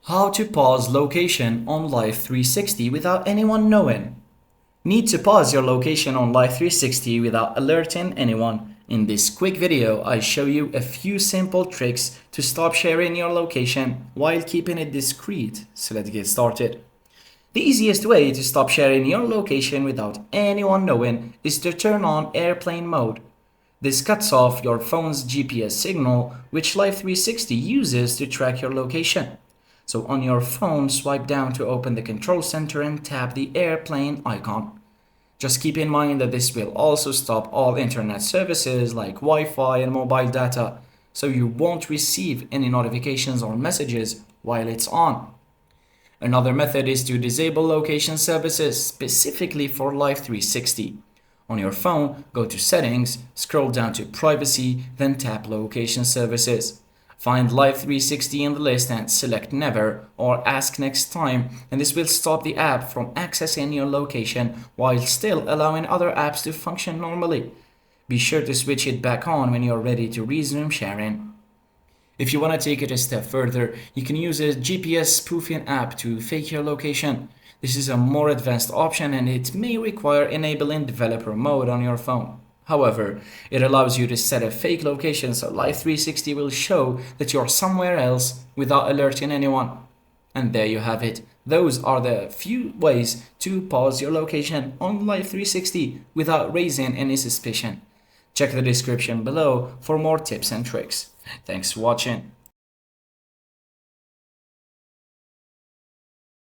How to pause location on Life360 without anyone knowing. Need to pause your location on Life360 without alerting anyone. In this quick video, I show you a few simple tricks to stop sharing your location while keeping it discreet. So let's get started. The easiest way to stop sharing your location without anyone knowing is to turn on airplane mode. This cuts off your phone's GPS signal, which Life360 uses to track your location. So on your phone, swipe down to open the control center and tap the airplane icon. Just keep in mind that this will also stop all internet services like Wi-Fi and mobile data, so you won't receive any notifications or messages while it's on. Another method is to disable location services specifically for Life360. On your phone, go to Settings, scroll down to Privacy, then tap Location Services. Find Life360 in the list and select Never or Ask Next Time, and this will stop the app from accessing your location while still allowing other apps to function normally. Be sure to switch it back on when you're ready to resume sharing. If you want to take it a step further, you can use a GPS spoofing app to fake your location. This is a more advanced option and it may require enabling developer mode on your phone. However, it allows you to set a fake location so Life360 will show that you're somewhere else without alerting anyone. And there you have it. Those are the few ways to pause your location on Life360 without raising any suspicion. Check the description below for more tips and tricks. Thanks for watching.